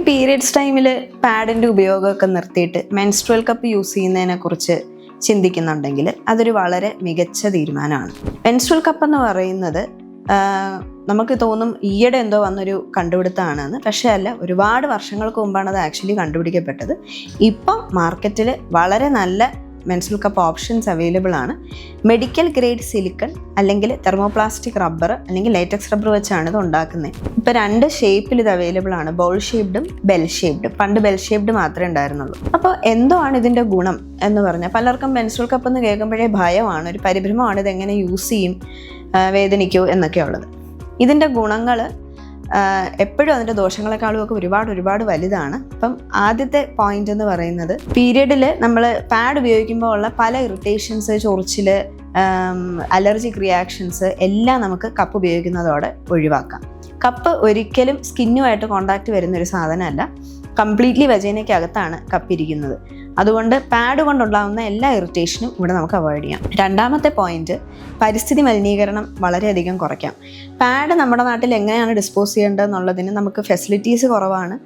Periods ടൈമിൽ പാഡിൻ്റെ ഉപയോഗമൊക്കെ നിർത്തിയിട്ട് menstrual cup use ചെയ്യുന്നതിനെക്കുറിച്ച് ചിന്തിക്കുന്നുണ്ടെങ്കിൽ അതൊരു വളരെ മികച്ച തീരുമാനമാണ്. മെൻസ്ട്രുവൽ കപ്പ് എന്ന് പറയുന്നത് നമുക്ക് തോന്നും ഈയിടെ എന്തോ വന്നൊരു കണ്ടുപിടുത്തമാണെന്ന്. പക്ഷേ അല്ല, ഒരുപാട് വർഷങ്ങൾക്ക് മുമ്പാണ് അത് ആക്ച്വലി കണ്ടുപിടിക്കപ്പെട്ടത്. ഇപ്പം മാർക്കറ്റിൽ വളരെ നല്ല മെൻസ്ട്രുവൽ കപ്പ് ഓപ്ഷൻസ് അവൈലബിൾ ആണ്. മെഡിക്കൽ ഗ്രേഡ് സിലിക്കൺ അല്ലെങ്കിൽ തെർമോപ്ലാസ്റ്റിക് റബ്ബർ അല്ലെങ്കിൽ ലേറ്റക്സ് റബ്ബർ വെച്ചാണ് ഇത് ഉണ്ടാക്കുന്നത്. ഇപ്പോൾ 2 ഷേപ്പിൽ ഇത് അവൈലബിൾ ആണ്, ബൗൾ ഷേപ്ഡും ബെൽ ഷേപ്ഡ്. പണ്ട് ബെൽ ഷേപ്ഡ് മാത്രമേ ഉണ്ടായിരുന്നുള്ളൂ. അപ്പോൾ എന്തോ ആണ് ഇതിൻ്റെ ഗുണം എന്ന് പറഞ്ഞാൽ, പലർക്കും മെൻസ്ട്രുവൽ കപ്പ് എന്ന് കേൾക്കുമ്പോഴേ ഭയമാണ്, ഒരു പരിഭ്രമമാണ്, ഇതെങ്ങനെ യൂസ് ചെയ്യും, വേദനിക്കോ എന്നൊക്കെ ഉള്ളത്. ഇതിൻ്റെ ഗുണങ്ങൾ എപ്പോഴും അതിൻ്റെ ദോഷങ്ങളെക്കാളും ഒക്കെ ഒരുപാട് വലുതാണ്. അപ്പം ആദ്യത്തെ പോയിന്റ് എന്ന് പറയുന്നത്, പീരിയഡിൽ നമ്മൾ പാഡ് ഉപയോഗിക്കുമ്പോൾ ഉള്ള പല ഇറിറ്റേഷൻസ്, ചൊറിച്ചിൽ, അലർജിക് റിയാക്ഷൻസ് എല്ലാം നമുക്ക് കപ്പ് ഉപയോഗിക്കുന്നതോടെ ഒഴിവാക്കാം. കപ്പ് ഒരിക്കലും സ്കിന്നുമായിട്ട് കോണ്ടാക്ട് വരുന്നൊരു സാധനമല്ല. കംപ്ലീറ്റ്ലി വജൈനയ്ക്കകത്താണ് കപ്പിരിക്കുന്നത്. അതുകൊണ്ട് പാഡ് കൊണ്ടുണ്ടാകുന്ന എല്ലാ ഇറിറ്റേഷനും ഇവിടെ നമുക്ക് അവോയ്ഡ് ചെയ്യാം. രണ്ടാമത്തെ പോയിന്റ്, പരിസ്ഥിതി മലിനീകരണം വളരെയധികം കുറയ്ക്കാം. പാഡ് നമ്മുടെ നാട്ടിൽ എങ്ങനെയാണ് ഡിസ്പോസ് ചെയ്യേണ്ടതെന്നുള്ളതിന് നമുക്ക് ഫെസിലിറ്റീസ് കുറവാണ്.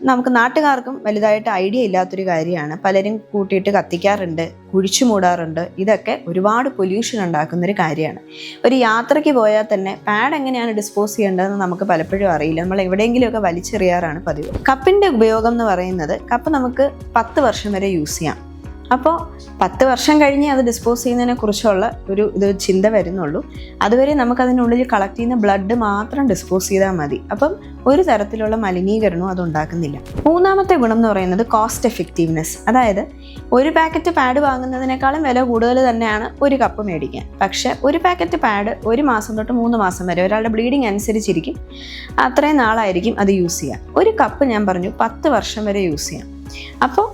നമുക്ക് നാട്ടുകാർക്കും വലുതായിട്ട് ഐഡിയ ഇല്ലാത്തൊരു കാര്യമാണ്. പലരും കൂട്ടിയിട്ട് കത്തിക്കാറുണ്ട്, കുഴിച്ചു മൂടാറുണ്ട്. ഇതൊക്കെ ഒരുപാട് പൊല്യൂഷൻ ഉണ്ടാക്കുന്നൊരു കാര്യമാണ്. ഒരു യാത്രയ്ക്ക് പോയാൽ തന്നെ പാഡ് എങ്ങനെയാണ് ഡിസ്പോസ് ചെയ്യേണ്ടതെന്ന് നമുക്ക് പലപ്പോഴും അറിയില്ല. നമ്മൾ എവിടെയെങ്കിലുമൊക്കെ വലിച്ചെറിയാറാണ് പതിവ്. കപ്പിൻ്റെ ഉപയോഗം എന്ന് പറയുന്നത്, കപ്പ് നമുക്ക് 10 വർഷം വരെ യൂസ് ചെയ്യാം. അപ്പോൾ 10 വർഷം കഴിഞ്ഞ് അത് ഡിസ്പോസ് ചെയ്യുന്നതിനെ കുറിച്ചുള്ള ഒരു ചിന്ത വരുന്നുള്ളൂ. അതുവരെ നമുക്കതിനുള്ളിൽ കളക്ട് ചെയ്യുന്ന ബ്ലഡ് മാത്രം ഡിസ്പോസ് ചെയ്താൽ മതി. അപ്പം ഒരു തരത്തിലുള്ള മലിനീകരണവും അത് ഉണ്ടാക്കുന്നില്ല. മൂന്നാമത്തെ ഗുണം എന്ന് പറയുന്നത് കോസ്റ്റ് എഫക്റ്റീവ്നെസ്. അതായത് ഒരു പാക്കറ്റ് പാഡ് വാങ്ങുന്നതിനേക്കാളും വില കൂടുതൽ തന്നെയാണ് ഒരു കപ്പ് മേടിക്കാൻ. പക്ഷേ ഒരു പാക്കറ്റ് പാഡ് 1 മാസം തൊട്ട് 3 മാസം വരെ, ഒരാളുടെ ബ്ലീഡിങ് അനുസരിച്ചിരിക്കും, അത്രയും നാളായിരിക്കും അത് യൂസ് ചെയ്യാം. ഒരു കപ്പ് ഞാൻ പറഞ്ഞു 10 വർഷം വരെ യൂസ് ചെയ്യാം. അപ്പോൾ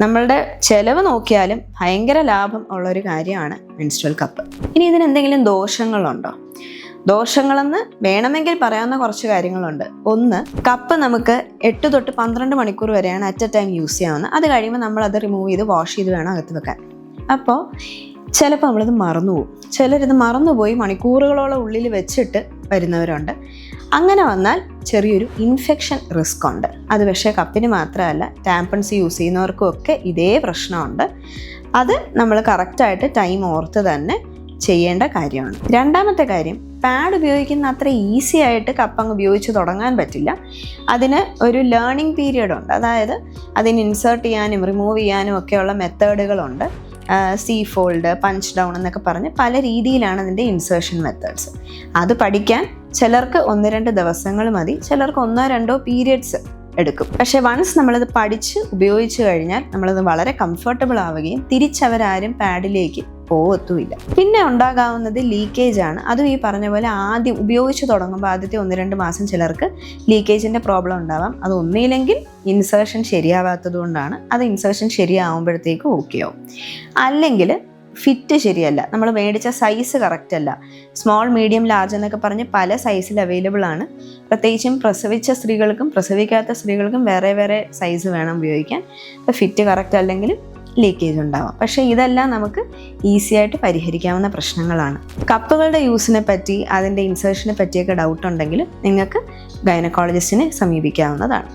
നമ്മളുടെ ചിലവ് നോക്കിയാലും ഭയങ്കര ലാഭം ഉള്ളൊരു കാര്യമാണ് മെൻസ്ട്രുവൽ കപ്പ്. ഇനി ഇതിനെന്തെങ്കിലും ദോഷങ്ങളുണ്ടോ? ദോഷങ്ങളെന്ന് വേണമെങ്കിൽ പറയാവുന്ന കുറച്ച് കാര്യങ്ങളുണ്ട്. ഒന്ന്, കപ്പ് നമുക്ക് 8 തൊട്ട് 12 മണിക്കൂർ വരെയാണ് അറ്റ് എ ടൈം യൂസ് ചെയ്യാവുന്നത്. അത് കഴിയുമ്പോൾ നമ്മളത് റിമൂവ് ചെയ്ത് വാഷ് ചെയ്ത് വേണം അകത്ത് വെക്കാൻ. അപ്പോൾ ചിലപ്പോൾ നമ്മളിത് മറന്നുപോകും. ചിലരിത് മറന്നുപോയി മണിക്കൂറുകളോളം ഉള്ളിൽ വെച്ചിട്ട് വരുന്നവരുണ്ട്. അങ്ങനെ വന്നാൽ ചെറിയൊരു ഇൻഫെക്ഷൻ റിസ്ക് ഉണ്ട്. അത് പക്ഷേ കപ്പിന് മാത്രമല്ല, ടാമ്പൺസ് യൂസ് ചെയ്യുന്നവർക്കും ഒക്കെ ഇതേ പ്രശ്നമുണ്ട്. അത് നമ്മൾ കറക്റ്റായിട്ട് ടൈം ഓർത്ത് തന്നെ ചെയ്യേണ്ട കാര്യമാണ്. രണ്ടാമത്തെ കാര്യം, പാഡ് ഉപയോഗിക്കുന്ന അത്ര ഈസി ആയിട്ട് കപ്പ് അങ്ങ് ഉപയോഗിച്ച് തുടങ്ങാൻ പറ്റില്ല. അതിന് ഒരു ലേണിംഗ് പീരിയഡ് ഉണ്ട്. അതായത് അതിന് ഇൻസേർട്ട് ചെയ്യാനും റിമൂവ് ചെയ്യാനും ഒക്കെയുള്ള മെത്തേഡുകളുണ്ട്. സീ ഫോൾഡ്, പഞ്ച് ഡൗൺ എന്നൊക്കെ പറഞ്ഞ് പല രീതിയിലാണ് അതിൻ്റെ ഇൻസേർഷൻ മെത്തേഡ്സ്. അത് പഠിക്കാൻ ചിലർക്ക് 1-2 ദിവസങ്ങൾ മതി, ചിലർക്ക് 1-2 പീരിയഡ്സ് എടുക്കും. പക്ഷേ വൺസ് നമ്മളത് പഠിച്ച് ഉപയോഗിച്ച് കഴിഞ്ഞാൽ നമ്മളത് വളരെ കംഫർട്ടബിൾ ആവുകയും തിരിച്ചവരാരും പാഡിലേക്ക് പോവത്തുമില്ല. പിന്നെ ഉണ്ടാകാവുന്നത് ലീക്കേജ് ആണ്. അതും ഈ പറഞ്ഞ പോലെ ആദ്യം ഉപയോഗിച്ച് തുടങ്ങുമ്പോൾ ആദ്യത്തെ 1-2 മാസം ചിലർക്ക് ലീക്കേജിൻ്റെ പ്രോബ്ലം ഉണ്ടാവാം. അത് ഒന്നില്ലെങ്കിൽ ഇൻസേർഷൻ ശരിയാവാത്തത് കൊണ്ടാണ്. അത് ഇൻസേർഷൻ ശരിയാവുമ്പോഴത്തേക്കും ഓക്കെ ആവും. അല്ലെങ്കിൽ ഫിറ്റ് ശരിയല്ല, നമ്മൾ മേടിച്ച സൈസ് കറക്റ്റ് അല്ല. സ്മോൾ, മീഡിയം, ലാർജ് എന്നൊക്കെ പറഞ്ഞ് പല സൈസിൽ അവൈലബിൾ ആണ്. പ്രത്യേകിച്ചും പ്രസവിച്ച സ്ത്രീകൾക്കും പ്രസവിക്കാത്ത സ്ത്രീകൾക്കും വേറെ സൈസ് വേണം ഉപയോഗിക്കാൻ. അപ്പോൾ ഫിറ്റ് കറക്റ്റ് അല്ലെങ്കിൽ ലീക്കേജ് ഉണ്ടാവാം. പക്ഷേ ഇതെല്ലാം നമുക്ക് ഈസി ആയിട്ട് പരിഹരിക്കാവുന്ന പ്രശ്നങ്ങളാണ്. കപ്പുകളുടെ യൂസിനെ പറ്റി, അതിൻ്റെ ഇൻസേർഷനെ പറ്റിയൊക്കെ ഡൗട്ട് ഉണ്ടെങ്കിൽ നിങ്ങൾക്ക് ഗൈനക്കോളജിസ്റ്റിനെ സമീപിക്കാവുന്നതാണ്.